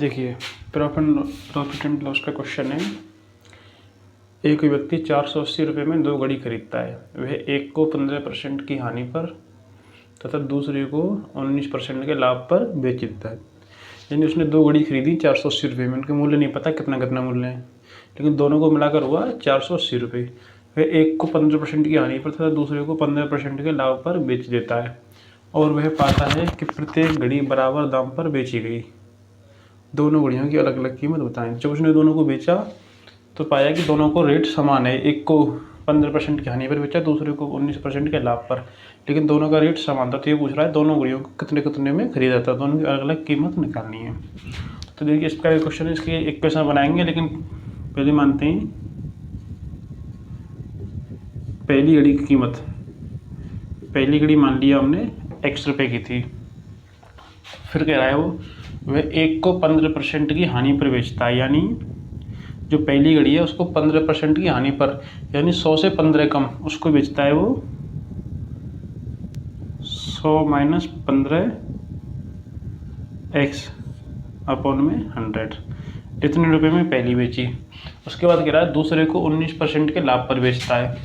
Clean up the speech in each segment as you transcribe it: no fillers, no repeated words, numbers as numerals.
देखिए, profit and loss का question है। एक व्यक्ति 480 रुपये में 2 घड़ी खरीदता है। वह एक को 15% की हानि पर तथा दूसरे को 19% के लाभ पर बेच देता है। यानी उसने 2 घड़ी खरीदी 480 रुपये में। उनके मूल्य नहीं पता कितना मूल्य है, लेकिन दोनों को मिलाकर हुआ 480 रुपये। वह एक को 15% की हानि पर तथा दूसरे को 15% के लाभ पर बेच देता है और वह पाता है कि प्रत्येक घड़ी बराबर दाम पर बेची गई। दोनों घड़ियों की अलग अलग कीमत बताएं। जब उसने दोनों को बेचा तो पाया कि दोनों को रेट समान है। एक को 15% की हानि पर बेचा, दूसरे को 19% के लाभ पर, लेकिन दोनों का रेट समान था। तो ये पूछ रहा है दोनों घड़ियों को कितने कितने में खरीदा था, दोनों की अलग अलग कीमत निकालनी है। तो देखिए, इसका क्वेश्चन है, इसके एक क्वेश्चन बनाएंगे, लेकिन पहले मानते हैं पहली घड़ी की कीमत। पहली घड़ी मान लिया हमने x रुपये की थी। फिर कह रहा है वह एक को 15% की हानि पर बेचता है। यानी जो पहली घड़ी है उसको 15% की हानि पर, यानी 100 से 15 कम उसको बेचता है। वो 100 माइनस 15 x अपॉन में 100, इतने रुपए में पहली बेची। उसके बाद कह रहा है दूसरे को 19% के लाभ पर बेचता है।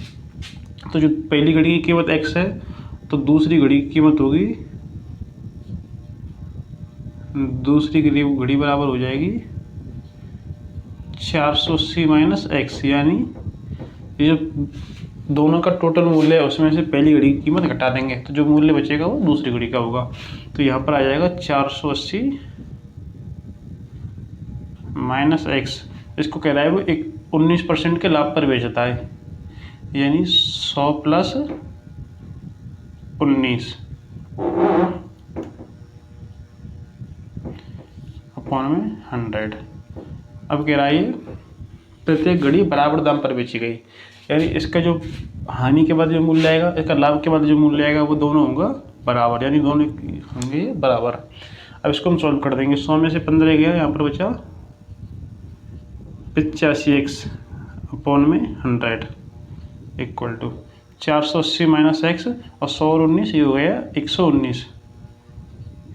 तो जो पहली घड़ी की कीमत x है, तो दूसरी घड़ी की कीमत होगी, दूसरी घड़ी बराबर हो जाएगी 480 माइनस x। यानी ये जो दोनों का टोटल मूल्य है उसमें से पहली घड़ी की कीमत घटा देंगे, तो जो मूल्य बचेगा वो दूसरी घड़ी का होगा। तो यहाँ पर आ जाएगा 480 माइनस x। इसको कह रहा है वो एक 19% के लाभ पर बेचता है, यानी 100 प्लस 19 अपॉन में 100। अब कह रहा है प्रत्येक घड़ी बराबर दाम पर बेची गई। यानी इसका जो हानि के बाद जो मूल्य आएगा, इसका लाभ के बाद जो मूल्य आएगा, वो दोनों होगा बराबर, यानी दोनों होंगे बराबर। अब इसको हम सॉल्व कर देंगे। 100 में से 15 गया, यहाँ पर बचा 85x अपॉन में 100 इक्वल टू 480 माइनस x और 100 और 19, ये हो गया 119।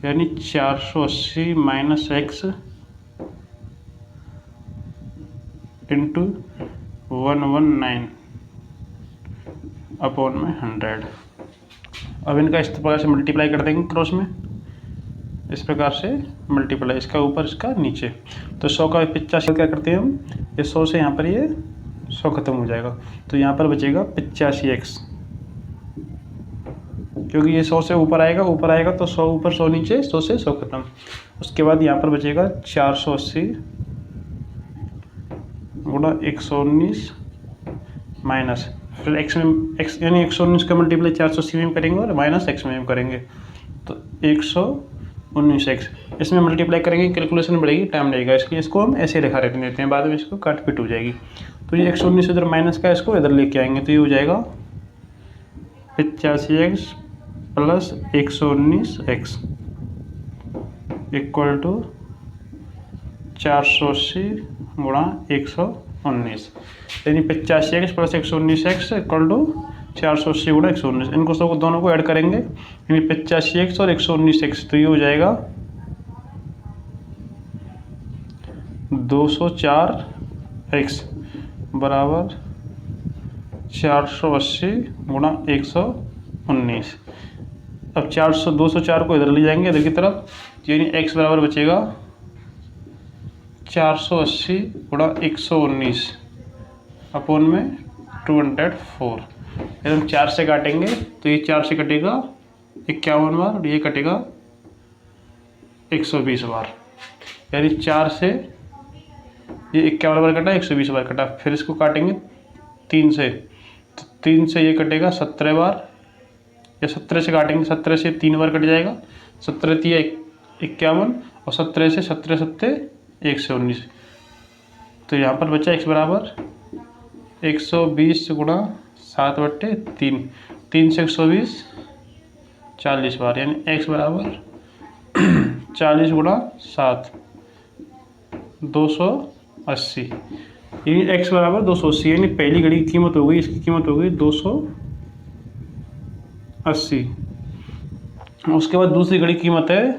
यानी 480 माइनस x इंटू 119 अपॉन में 100। अब इनका इस प्रकार से मल्टीप्लाई कर देंगे क्रॉस में, इस प्रकार से मल्टीप्लाई, इसका ऊपर इसका नीचे। तो 100 का 85 क्या करते हैं हम, ये 100 से यहाँ पर ये 100 खत्म हो जाएगा, तो यहाँ पर बचेगा 85x, क्योंकि ये 100 से ऊपर आएगा तो 100 ऊपर 100 नीचे, 100 से 100 खत्म। उसके बाद यहाँ पर बचेगा 480 गुणा 119 माइनस, फिर x में x यानी 119 का मल्टीप्लाई 480 में करेंगे और माइनस x में करेंगे, तो 119x। इसमें मल्टीप्लाई करेंगे, कैलकुलेशन बढ़ेगी, टाइम लगेगा, इसलिए इसको हम ऐसे लिखा रहते देते हैं, बाद में इसको काट पीट हो जाएगी। तो ये 119 इधर माइनस का, इसको इधर लेके आएंगे, तो ये हो जाएगा 85x plus 119x equal to 480 गुणा 119, यानी 85x plus 119x equal to 480 गुणा 119। इनको सबको दोनों को ऐड करेंगे, यानी 85x और 119x, तो ये हो जाएगा 204x बराबर 480 गुणा 119। अब 204 को इधर ले जाएंगे, इधर की तरफ, यानी x बराबर बचेगा 480 गुणा 119 अपॉन में 204। यदि हम 4 से काटेंगे तो ये 4 से कटेगा 51 बार और ये कटेगा 120 बार, यानी 4 से ये 51 बार कटा, 120 बार कटा। फिर इसको काटेंगे 3 से, तो 3 से ये कटेगा 17 बार, या 17 से काटेंगे, 17 से 3 बार कट जाएगा, 17 3 51 और 17 से 17 7 119। तो यहाँ पर बचा x बराबर 120 गुणा 7/3, 3 से 120 40 बार, यानी x बराबर 40 गुणा 7 280, यानी x बराबर 280। यानी पहली घड़ी की कीमत हो गई, इसकी कीमत हो गई 280। उसके बाद दूसरी घड़ी की कीमत है,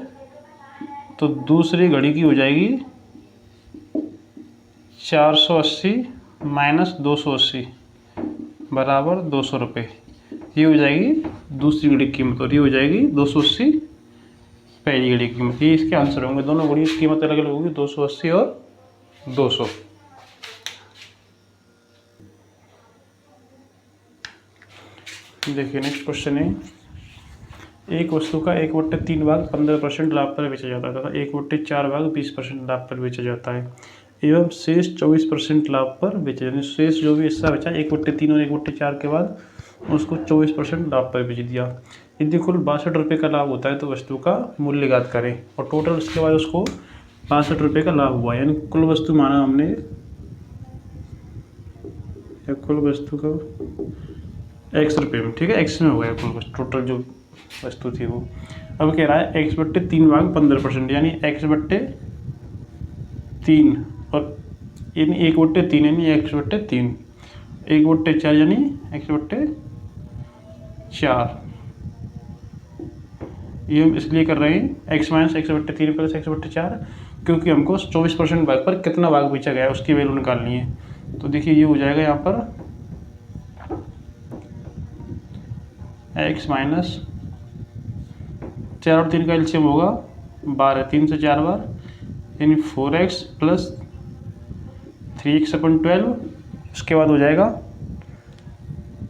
तो दूसरी घड़ी की हो जाएगी 480 माइनस 280 बराबर 200 रुपये। ये हो जाएगी दूसरी घड़ी की कीमत और ये हो जाएगी 280 पहली घड़ी की कीमत। ये इसके आंसर होंगे। दोनों घड़ी की कीमत अलग अलग होगी, 280 और 200। देखिए नेक्स्ट क्वेश्चन है, एक वस्तु का 1/3 भाग 15% लाभ पर बेचा जाता है तथा 1/4 भाग 20% लाभ पर बेचा जाता है एवं शेष 24% लाभ पर बेचा जाता है। शेष जो भी हिस्सा बचा 1/3 और 1/4 के बाद उसको 24% लाभ पर बेच दिया। यदि कुल 62 रुपये का लाभ होता है तो वस्तु का मूल्य ज्ञात करें और टोटल उसके बाद उसको 62 रुपये का लाभ हुआ। यानी कुल वस्तु माना हमने, कुल वस्तु का x रुपये में, ठीक है, x में हो गया कुल टोटल जो वस्तु थी वो। अब कह रहा है 1/3 भाग 15% यानी x/3 और यानी 1/3 यानी x/3, 1/4 यानी x/4। ये हम इसलिए कर रहे हैं x minus x/3 plus x/4 क्योंकि हमको 24% भाग पर कितना भाग बेचा गया है उसकी वैल्यू निकालनी है। तो देखिए ये हो जाएगा यहाँ पर x माइनस 4 और 3 का एलसीएम होगा 12, 3 से 4 बार यानी 4x प्लस 3x/12। उसके बाद हो जाएगा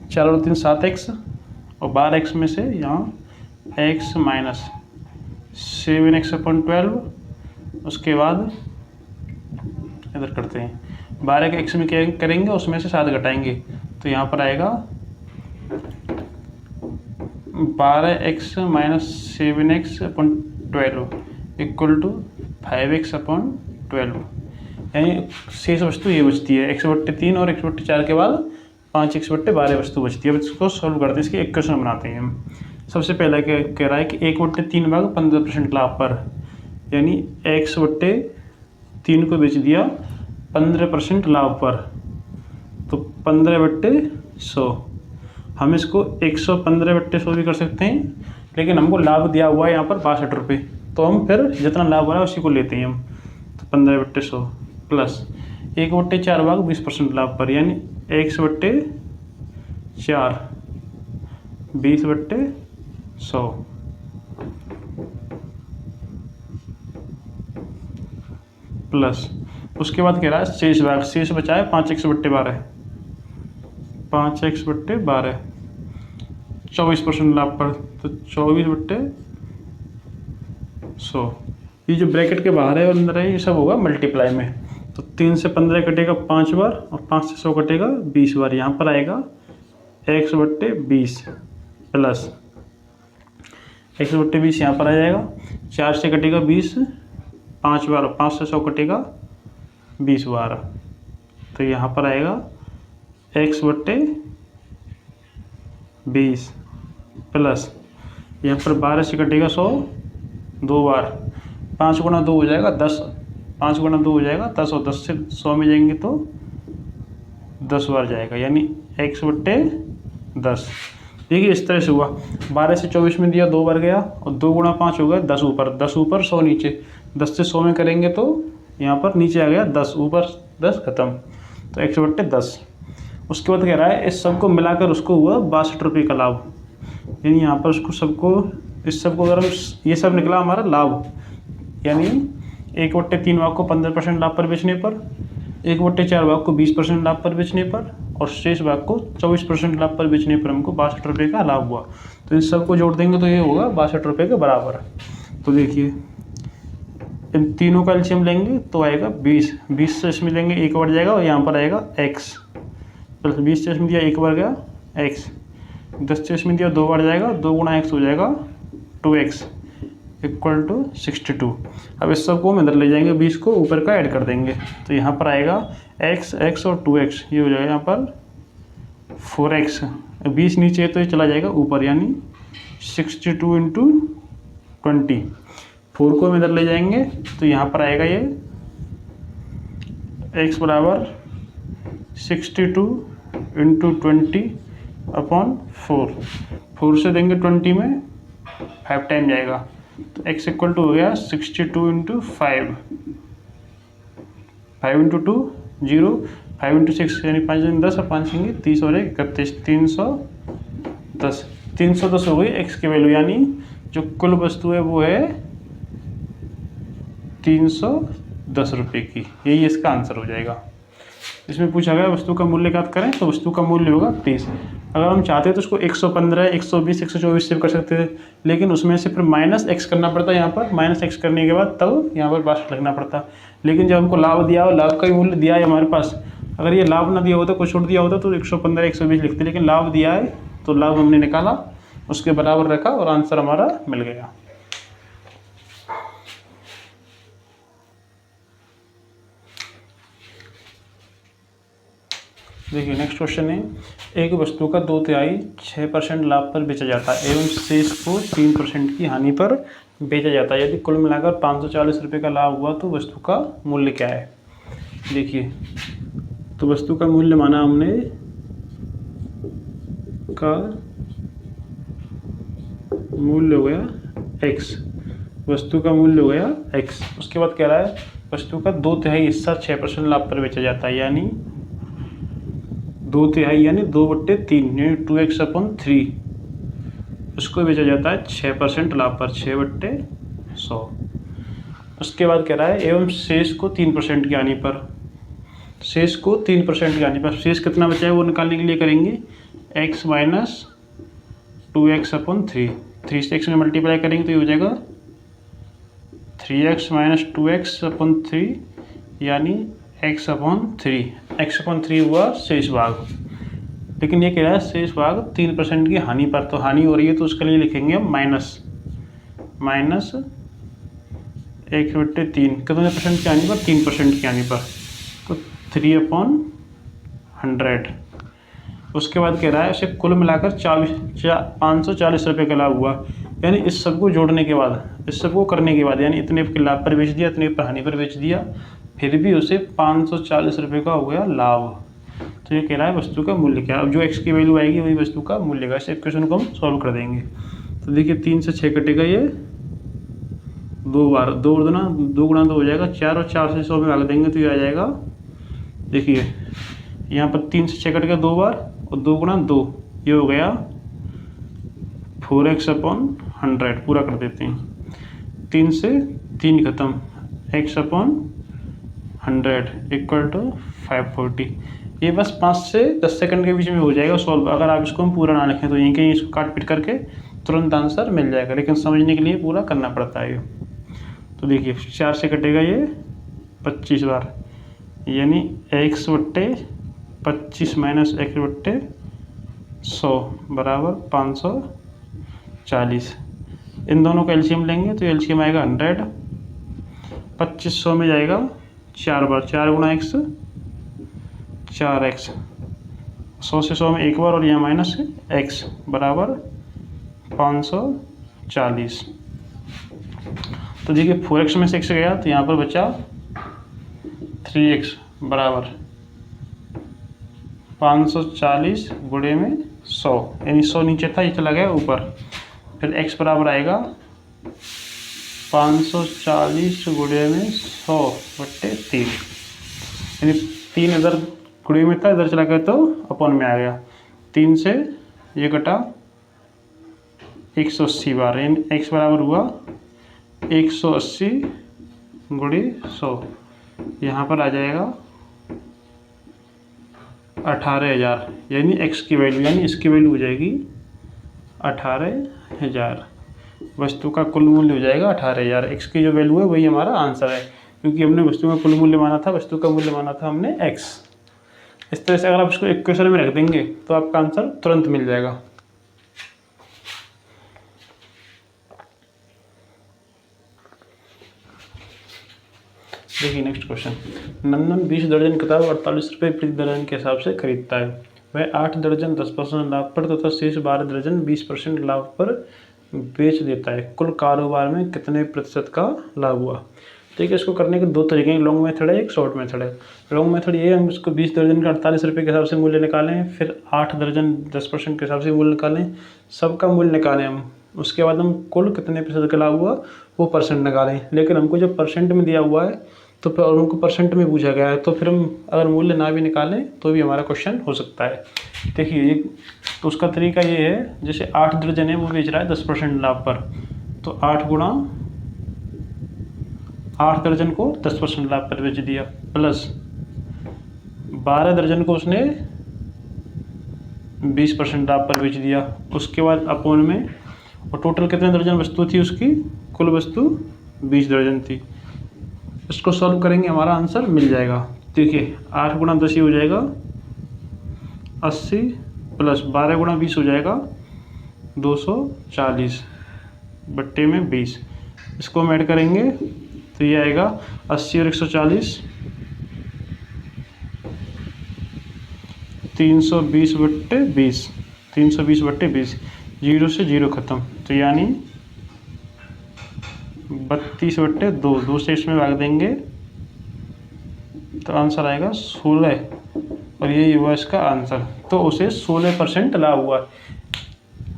4 और 3 7x और 12x में से यहाँ x माइनस 7x/12। उसके बाद इधर करते हैं 12 के x में क्या करेंगे, उसमें से 7 घटाएंगे तो यहाँ पर आएगा 12x minus 7x/12 equal to 5x/12। यानी शेष वस्तु ये बचती है x/3 और x/4 के बाद 5x/12 वस्तु बचती है। अब इसको सॉल्व करते हैं, इसके इक्वेशन बनाते हैं हम। सबसे पहला कह रहा है कि 1/3 भाग 15% लाभ पर, यानी x/3 को बेच दिया 15% लाभ पर तो 15/100। हम इसको 115/100 भी कर सकते हैं, लेकिन हमको लाभ दिया हुआ है यहाँ पर 62 रुपये, तो हम फिर जितना लाभ हो रहा है उसी को लेते हैं हम। तो 15/100 प्लस 1/4 भाग 20% लाभ पर यानी x/4 20/100 प्लस उसके बाद कह रहा है शेष भाग, शेष बचा है 5x/12, 5x/12 24% लाभ पर तो 24/100। ये जो ब्रैकेट के बाहर है और अंदर है ये सब होगा मल्टीप्लाई में। तो 3 से 15 कटेगा 5 बार और 5 से 100 कटेगा 20 बार। यहाँ पर आएगा x/20 प्लस x/20 यहाँ पर आ जाएगा। 4 से कटेगा 20 5 बार और 5 से 100 कटेगा 20 बार। तो यहाँ पर आएगा x/20 प्लस यहाँ पर 12 से कटेगा 100 2 बार, 5 गुना 2 हो जाएगा 10, 5 गुना 2 हो जाएगा 10 और 10 से 100 में जाएंगे तो 10 बार जाएगा यानी x/10। देखिए इस तरह से हुआ। 12 से 24 में दिया 2 बार गया और 2 गुना 5 हो गया 10 ऊपर, 10 ऊपर 100 नीचे, 10 से 100 में करेंगे तो यहाँ पर नीचे आ गया 10 ऊपर 10 खत्म, तो x/10। उसके बाद कह रहा है इस सब को मिलाकर उसको हुआ 62 रुपये का लाभ। यानी यहाँ पर उसको सबको इस सब को अगर हम ये सब निकला हमारा लाभ, यानी 1/3 भाग को 15% लाभ पर बेचने पर, 1/4 भाग को 20% लाभ पर बेचने पर और शेष भाग को 24% लाभ पर बेचने पर हमको 62 रुपये का लाभ हुआ। तो इन सबको जोड़ देंगे तो ये होगा 62 रुपये के बराबर। तो देखिए इन तीनों का एलसीएम लेंगे तो आएगा 20, 20 से इसमें लेंगे 1 बढ़ जाएगा और यहाँ पर आएगा x प्लस 20 से इसमें दिया 1 बढ़ गया x, 10 से इसमें दिया 2 बढ़ जाएगा, 2 गुना x हो जाएगा 2x इक्वल टू 62। अब इस सब को हम इधर ले जाएंगे, 20 को ऊपर का ऐड कर देंगे तो यहाँ पर आएगा x और 2x, ये हो जाएगा यहाँ पर 4x। 20 नीचे है तो ये चला जाएगा ऊपर यानी 62 इंटू 20। 4 को हम इधर ले जाएंगे तो यहाँ पर आएगा ये x बराबर 62 इंटू 20/4। 4 से देंगे 20 में 5 टाइम जाएगा तो x इक्वल टू हो गया 62 इंटू 5, 5 इंटू 2 जीरो, 5 इंटू 6 यानी 5 दूनी 10 और 5 छेंगे 30 और 31, 310। 310 हो गई एक्स की वैल्यू, यानी जो कुल वस्तु है वो है 310 रुपये की। यही इसका आंसर हो जाएगा। इसमें पूछा गया वस्तु का मूल्य ज्ञात करें, तो वस्तु का मूल्य होगा 30। अगर हम चाहते हैं तो उसको 115, 120, 124 से कर सकते थे, लेकिन उसमें से फिर माइनस एक्स करना पड़ता है। यहाँ पर माइनस एक्स करने के बाद तब यहाँ पर बार लगना पड़ता। लेकिन जब हमको लाभ दिया और लाभ का ही मूल्य दिया है हमारे पास, अगर ये लाभ ना दिया होता, कुछ छूट दिया होता तो 115, 120 लिखते, लेकिन लाभ दिया है तो लाभ हमने निकाला, उसके बराबर रखा और आंसर हमारा मिल गया। देखिए नेक्स्ट क्वेश्चन है, एक वस्तु का 2/3 6% लाभ पर बेचा जाता है एवं शेष को 3% की हानि पर बेचा जाता है। यदि कुल मिलाकर 540 रुपये का लाभ हुआ तो वस्तु का मूल्य क्या है। देखिए, तो वस्तु का मूल्य माना हमने का मूल्य हो गया x, वस्तु का मूल्य हो गया x। उसके बाद कह रहा है वस्तु का 2/3 हिस्सा 6% लाभ पर बेचा जाता है, यानी 2/3 यानी 2/3 यानी 2x/3, उसको बेचा जाता है 6% लाभ पर, 6/100। उसके बाद कह रहा है एवं शेष को 3% की हानि पर, शेष को 3% की हानि पर, शेष कितना बचा है वो निकालने के लिए करेंगे x माइनस 2x/3, 3 से x में मल्टीप्लाई करेंगे तो ये हो जाएगा 3x माइनस 2x/3 यानी x/3, x/3 हुआ शेष भाग। लेकिन ये कह रहा है शेष भाग 3% की हानि पर, तो हानि हो रही है तो उसके लिए लिखेंगे हम माइनस 1/3, कितने परसेंट की हानि पर, 3% की हानि पर, तो 3/100। उसके बाद कह रहा है इसे कुल मिलाकर 540 रुपये का लाभ हुआ, यानी इस सबको जोड़ने के बाद, इस सबको करने के बाद, यानी इतने के लाभ पर बेच दिया, इतने पर हानि पर बेच दिया, फिर भी उसे 540 रुपये का हो गया लाभ। तो ये कह रहा है वस्तु का मूल्य क्या है। अब जो x की वैल्यू आएगी वही वस्तु का मूल्य का। इस इक्वेशन को हम सॉल्व कर देंगे। तो देखिए 3 से 6 कटेगा, ये 2 बार, 2 गुना 2 हो जाएगा 4, और 4 से 100 में भाग देंगे तो ये आ जाएगा। देखिए यहाँ पर 3 से 6 कट गया 2 बार, और 2 गुना 2 ये हो गया 4x/100। पूरा कर देते हैं, 3 से 3 खत्म, x/100 इक्वल टू 540। ये बस 5 से 10 सेकंड के बीच में हो जाएगा सॉल्व। अगर आप इसको हम पूरा ना लिखें तो यहीं कहीं इसको काट पीट करके तुरंत आंसर मिल जाएगा, लेकिन समझने के लिए पूरा करना पड़ता है। तो देखिए 4 से कटेगा ये 25 बार, यानी x/25 माइनस x/100 बराबर 540। इन दोनों का एलसीएम लेंगे तो एलसीएम आएगा 100, 2500 में जाएगा 4 बार, 4 गुना x 4x, 100 से 100 में एक बार और यहाँ माइनस x बराबर 540। तो देखिए 4x में से x गया तो यहाँ पर बचा 3x बराबर 540 गुणे में 100, यानी 100 नीचे था, ये चला गया ऊपर। फिर x बराबर आएगा 540 गुणे में 100/3, यानी 3 इधर गुणे में था, इधर चला गया तो अपॉन में आ गया। 3 से ये कटा 180 बार, यानी x बराबर हुआ 180 गुणे 100, यहाँ पर आ जाएगा 18,000, यानी x की वैल्यू, यानी इसकी वैल्यू हो जाएगी 18,000। वस्तु का कुल मूल्य हो जाएगा 18,000। x की जो वैल्यू है वही हमारा आंसर है, क्योंकि हमने वस्तु का कुल मूल्य माना था, वस्तु का मूल्य माना था हमने x। इस तरह से अगर आप इसको इक्वेशन में रख देंगे तो आपका आंसर तुरंत मिल जाएगा। देखिए नेक्स्ट क्वेश्चन, नंदन 20 दर्जन किताब 48 रुपये प्रति दर्जन के हिसाब से खरीदता है। वह 8 दर्जन 10% लाभ पर तथा शेष 12 दर्जन 20% लाभ पर बेच देता है। कुल कारोबार में कितने प्रतिशत का लाभ हुआ। देखिए इसको करने के 2 तरीके हैं, लॉन्ग मेथड है, एक शॉर्ट मेथड है। लॉन्ग मेथड ये है, हम इसको 20 दर्जन का 48 रुपये के हिसाब से मूल्य निकालें, फिर 8 दर्जन 10% के हिसाब से मूल्य निकालें, सबका मूल्य निकालें हम, उसके बाद हम कुल कितने प्रतिशत का लाभ हुआ वो परसेंट निकालें। लेकिन हमको जब परसेंट में दिया हुआ है तो और उनको परसेंट में पूछा गया है, तो फिर हम अगर मूल्य ना भी निकालें तो भी हमारा क्वेश्चन हो सकता है। देखिए ये तो उसका तरीका ये है, जैसे 8 दर्जन है वो बेच रहा है 10% लाभ पर, तो 8 गुणा 8 दर्जन को 10% लाभ पर बेच दिया, प्लस 12 दर्जन को उसने 20% लाभ पर बेच दिया। उसके बाद अपोन में, और टोटल कितने दर्जन वस्तु थी उसकी, कुल वस्तु 20 दर्जन थी। इसको सॉल्व करेंगे हमारा आंसर मिल जाएगा। देखिए 8 गुणा 10 ही हो जाएगा 80, प्लस 12 गुणा 20 हो जाएगा 240 बट्टे में 20। इसको हम ऐड करेंगे तो ये आएगा 80 और 140 320 बट्टे 20, 320 बट्टे 20, 0 से 0 ख़त्म, तो यानी 32 बट्टे 2, 2 से इसमें भाग देंगे तो आंसर आएगा 16, और यही हुआ इसका आंसर। तो उसे 16% लाभ हुआ,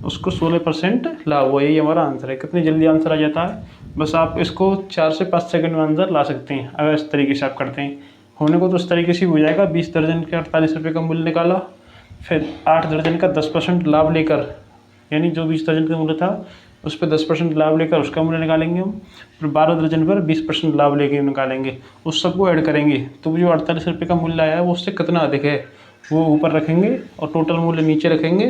उसको 16% लाभ हुआ, यही हमारा आंसर है। कितनी जल्दी आंसर आ जाता है, बस आप इसको 4 से 5 सेकंड में आंसर ला सकते हैं अगर इस तरीके से आप करते हैं। होने को तो इस तरीके से हो जाएगा, 20 दर्जन के 48 रुपये का मूल्य निकाला, फिर 8 दर्जन का 10% लाभ लेकर, यानी जो 20 दर्जन का मूल्य था उस पर 10% लाभ लेकर उसका मूल्य निकालेंगे हम, फिर 12 दर्जन पर 20% लाभ लेके निकालेंगे, उस सबको ऐड करेंगे तो जो 48 रुपये का मूल्य आया है वो उससे कितना अधिक है वो ऊपर रखेंगे और टोटल मूल्य नीचे रखेंगे,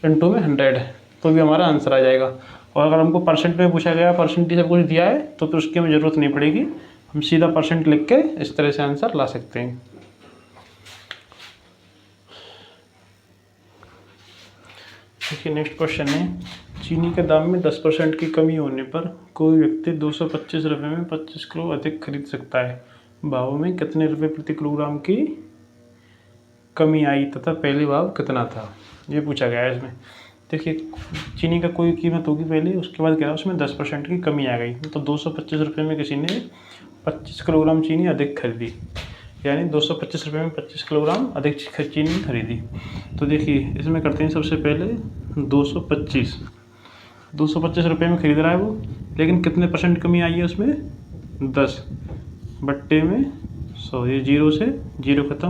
इनटू में 100, तो भी हमारा आंसर आ जाएगा। और अगर हमको परसेंट में पूछा गया, परसेंटेज सब कुछ दिया है, तो फिर उसकी हमें ज़रूरत नहीं पड़ेगी, हम सीधा परसेंट लिख के इस तरह से आंसर ला सकते हैं। देखिए नेक्स्ट क्वेश्चन है, चीनी के दाम में 10% की कमी होने पर कोई व्यक्ति 225 रुपये में 25 किलो अधिक खरीद सकता है, भाव में कितने रुपये प्रति किलोग्राम की कमी आई तथा पहले भाव कितना था, ये पूछा गया है इसमें। देखिए चीनी का कोई कीमत होगी पहले, उसके बाद क्या है उसमें 10% की कमी आ गई, तो 225 रुपये में किसी ने 25 किलोग्राम चीनी अधिक खरीदी, यानी 225 रुपये में 25 किलोग्राम अधिक चीनी खरीदी। तो देखिए इसमें करते हैं सबसे पहले 225 रुपये में खरीद रहा है वो, लेकिन कितने % कमी आई है उसमें, 10 बट्टे में 100, ये 0 से 0 ख़त्म,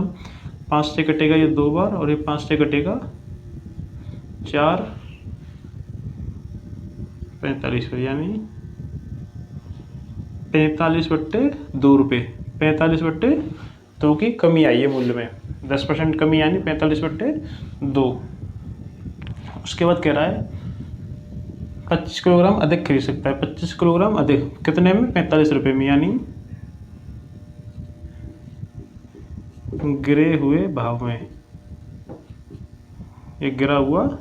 5 से कटेगा ये 2 बार और ये 5 से कटेगा 4, 45, यानी 45 बट्टे 2 रुपये, 45 बट्टे 2 की कमी आई है मूल्य में, 10% कमी यानी 45 बट्टे 2। उसके बाद कह रहा है 25 किलोग्राम अधिक खरीद सकता है, 25 किलोग्राम अधिक कितने में, 45 रुपये में, यानी गिरे हुए भाव में, एक गिरा हुआ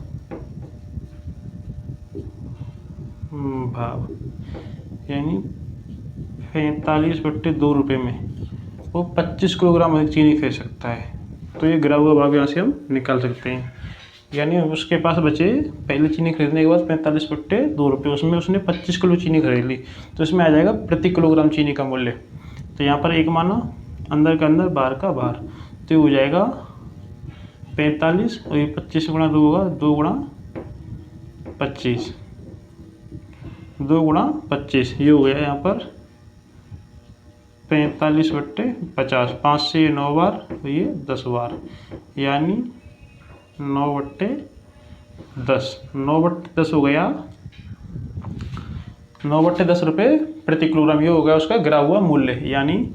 भाव, यानी 45 बट्टे 2 रुपये में वो 25 किलोग्राम अधिक चीनी खरीद सकता है। तो ये गिरा हुआ भाव यहाँ से हम निकाल सकते हैं, यानी उसके पास बचे पहले चीनी खरीदने के बाद 45 बट्टे 2 रुपये, उसमें उसने 25 किलो चीनी खरीद ली, तो इसमें आ जाएगा प्रति किलोग्राम चीनी का मूल्य। तो यहाँ पर एक माना, अंदर का अंदर बाहर का बाहर, तो ये हो जाएगा 45 और ये 25 गुणा 2 होगा, 2 गुणा 25, 2 गुणा 25, ये हो गया यहाँ पर 45 बट्टे 50, 5 से 9 बार तो ये 10 बार, यानी 9 बट्टे 10, 9 बट्टे 10 हो गया 9 बट्टे 10 रुपये प्रति किलोग्राम, ये हो गया उसका गिरा हुआ मूल्य, यानी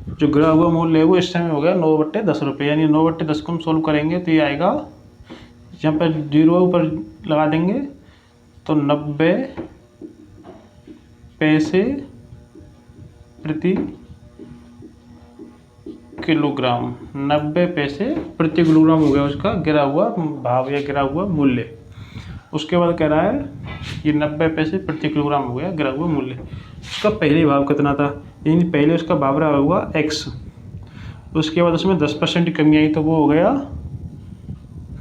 जो गिरा हुआ मूल्य है वो इस समय हो गया 9 बट्टे 10 रुपये, यानी 9 बट्टे 10 को हम सोल्व करेंगे तो ये आएगा, यहाँ पर 0 ऊपर लगा देंगे तो 90 पैसे प्रति किलोग्राम, 90 पैसे प्रति किलोग्राम हो गया उसका गिरा हुआ भाव या गिरा हुआ मूल्य। उसके बाद कह रहा है ये 90 पैसे प्रति किलोग्राम हो गया गिरा हुआ मूल्य। उसका पहले भाव कितना था, यानी पहले उसका भाव रहा हुआ x, उसके बाद उसमें 10% की कमी आई तो वो हो गया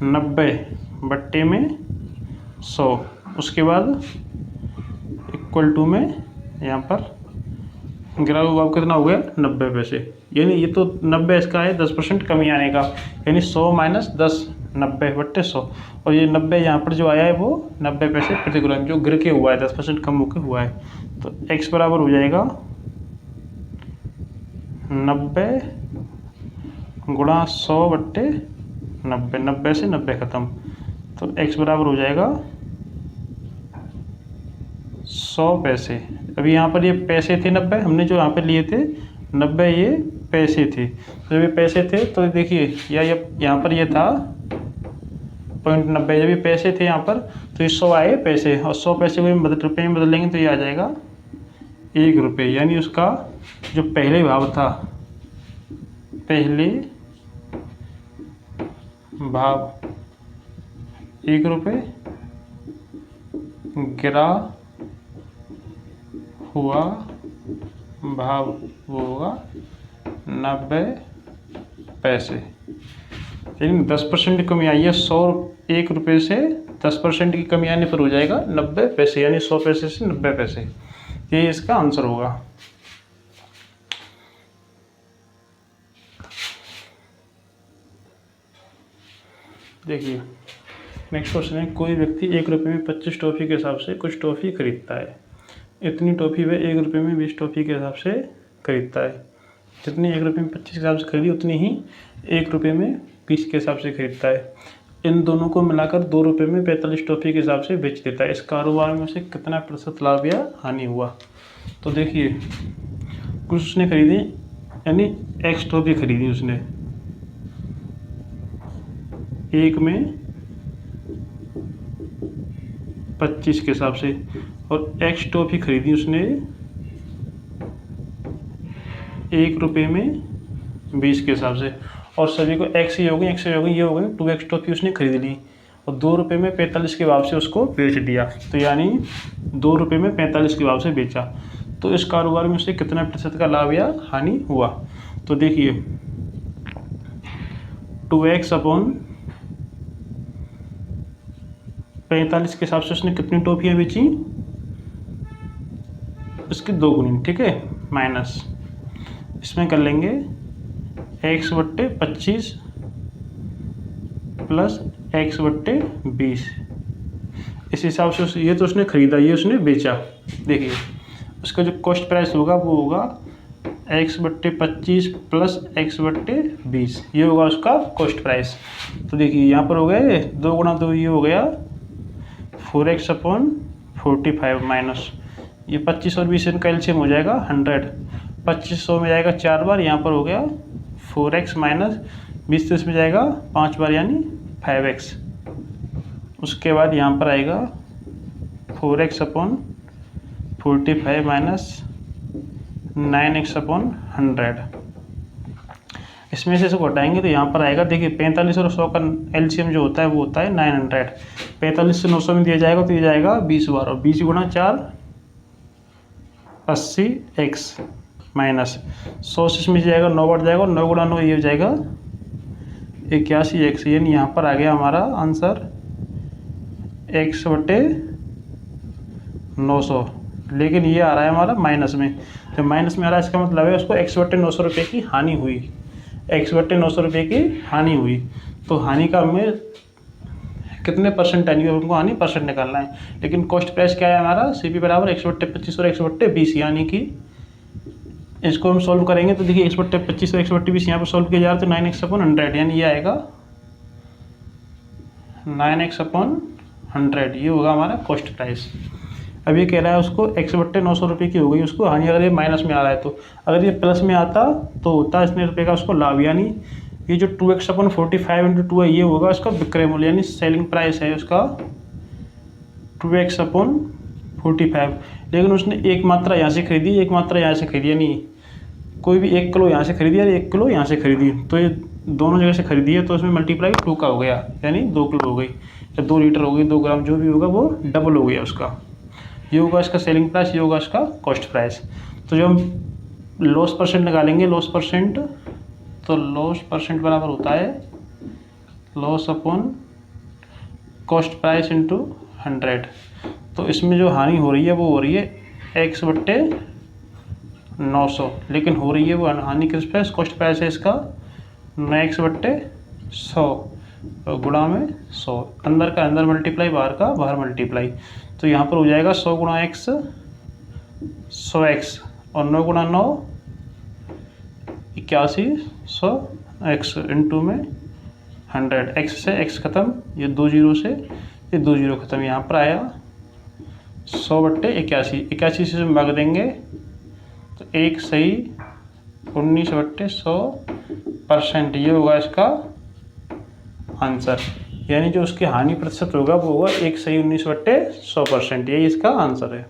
90 बट्टे में 100, उसके बाद इक्वल टू में यहाँ पर गिरा हुआ भाव कितना हो गया 90 पैसे, यानी ये तो 90 इसका है 10% कमी आने का, यानी 100 माइनस 10, 90 बट्टे 100, और ये 90 यहाँ पर जो आया है वो 90 पैसे प्रति किलोग्राम जो गिर के हुआ है 10% कम होकर हुआ है, तो x बराबर हो जाएगा 90 गुणा 100/90, 90 से 90 ख़त्म, तो x बराबर हो जाएगा 100 पैसे। अभी यहाँ पर ये पैसे थे 90, हमने जो यहाँ पे लिए थे 90 ये पैसे थे। तो जब ये पैसे थे तो देखिए यहाँ पर ये था 0.90, जब ये पैसे थे यहाँ पर तो ये 100 आए पैसे, और 100 पैसे को रुपये में बदलेंगे तो ये आ जाएगा 1 रुपये। यानी उसका जो पहले भाव था, पहले भाव 1 रुपये, गिरा हुआ भाव वो होगा 90 पैसे। यानी 10% की कमी आई है, 1 रुपये से 10% की कमी आने पर हो जाएगा 90 पैसे, यानी 100 पैसे से 90 पैसे। ये इसका आंसर होगा। देखिए नेक्स्ट क्वेश्चन है, कोई व्यक्ति 1 रुपये में 25 टॉफ़ी के हिसाब से कुछ टॉफ़ी खरीदता है। इतनी टॉफ़ी वह 1 रुपये में 20 टॉफ़ी के हिसाब से खरीदता है। जितनी 1 रुपये में 25 के हिसाब से खरीदी उतनी ही 1 रुपये में 20 के हिसाब से खरीदता है। इन दोनों को मिलाकर 2 रुपये में 45 टॉफ़ी के हिसाब से बेच देता है। इस कारोबार में उसे कितना प्रतिशत लाभ या हानि हुआ। तो देखिए कुछ उसने खरीदी, यानी एक्स टॉफ़ी खरीदी उसने, 1 में 25 के हिसाब से, और एक्स टॉफ़ी खरीदी उसने 1 रुपये में 20 के हिसाब से, और सभी को एक्स ही हो गई, एक्स ही हो गई, ये हो गई 2x टॉफ़ी उसने खरीद ली और 2 रुपये में 45 के भाव से उसको बेच दिया। तो यानी 2 रुपये में 45 के भाव से बेचा। तो इस कारोबार में उसे कितना प्रतिशत का लाभ या हानि हुआ। तो देखिए 2x/45 के हिसाब से उसने कितनी टॉफ़ियाँ बेची, इसकी 2 गुनी, ठीक है, माइनस इसमें कर लेंगे x/25 प्लस x/20। इस हिसाब से ये तो उसने खरीदा, ये उसने बेचा। देखिए उसका जो कॉस्ट प्राइस होगा वो होगा x/25 प्लस x/20, ये होगा उसका कॉस्ट प्राइस। तो देखिए यहाँ पर हो गए 2 गुणा 2, ये हो गया 4x/45 माइनस ये 25 और 20 इनका एलसीएम हो जाएगा 100। 2500 में जाएगा 4 बार, यहाँ पर हो गया 4x माइनस 20 तो इसमें जाएगा 5 बार यानी 5x। उसके बाद यहाँ पर आएगा 4x/45 माइनस 9x/100। इसमें से इसको हटाएंगे तो यहाँ पर आएगा, देखिए 45 और 100 का एलसीएम जो होता है वो होता है 900। 45 से 900 में दिया जाएगा तो ये जाएगा 20 बार, और 20 गुणा 4 80x माइनस 100 से इसमें जाएगा 9 बार जाएगा, और 9 गुणा 9 ये हो जाएगा 81x। यानी यहाँ पर आ गया हमारा आंसर x/900, लेकिन ये आ रहा है हमारा माइनस में। जब माइनस में आ रहा है इसका मतलब है उसको x/900 रुपये की हानि हुई, x/900 रुपये की हानि हुई। तो हानि का हमें कितने परसेंट आएंगे, उनको हानि परसेंट निकालना है। लेकिन कॉस्ट प्राइस क्या है हमारा, CP बराबर x/25 और x/20, यानी कि इसको हम सॉल्व करेंगे तो देखिए x/25 और x/20 यहाँ पर सॉल्व किया जा रहा है तो 9x/100, यानी ये आएगा 9x/100, ये होगा हमारा कॉस्ट प्राइस। अब ये कह रहा है उसको x/900 रुपये की हो गई उसको हानि, अगर ये माइनस में आ रहा है तो। अगर ये प्लस में आता तो होता इतने रुपये का उसको लाभ, यानी ये जो 2x/45 × 2 है ये होगा उसका विक्रय मूल्य, यानी सेलिंग प्राइस है उसका 2x/45। लेकिन उसने एक मात्रा यहाँ से खरीदी, एक मात्रा यहाँ से खरीदी, यानी कोई भी 1 किलो यहाँ से खरीदी और 1 किलो यहाँ से खरीदी, तो ये दोनों जगह से खरीदी है तो उसमें मल्टीप्लाई 2 का हो गया, यानी 2 किलो हो गई या 2 लीटर हो गई, 2 ग्राम जो भी होगा वो डबल हो गया उसका। ये होगा इसका सेलिंग प्राइस, ये होगा इसका कॉस्ट प्राइस। तो जब हम लॉस परसेंट निकालेंगे, लॉस परसेंट, तो लॉस परसेंट बराबर होता है loss upon cost price into 100। तो इसमें जो हानि हो रही है वो हो रही है x/900, लेकिन हो रही है वो हानि किस प्राइस, कॉस्ट प्राइस है इसका 9x/100 गुणा में 100, अंदर का अंदर मल्टीप्लाई, बाहर का बाहर मल्टीप्लाई। तो यहाँ पर हो जाएगा 100 गुणा x 100x, और 9 गुणा 9 8100 x इंटू में 100, x से x ख़त्म, ये 2 जीरो से ये 2 जीरो ख़त्म, यहाँ पर आया 100/81, 81 से हम भाग देंगे तो 1 सही 19/100%, ये होगा इसका आंसर। यानी जो उसकी हानि प्रतिशत होगा वो होगा 1 सही 19/100%, यही इसका आंसर है।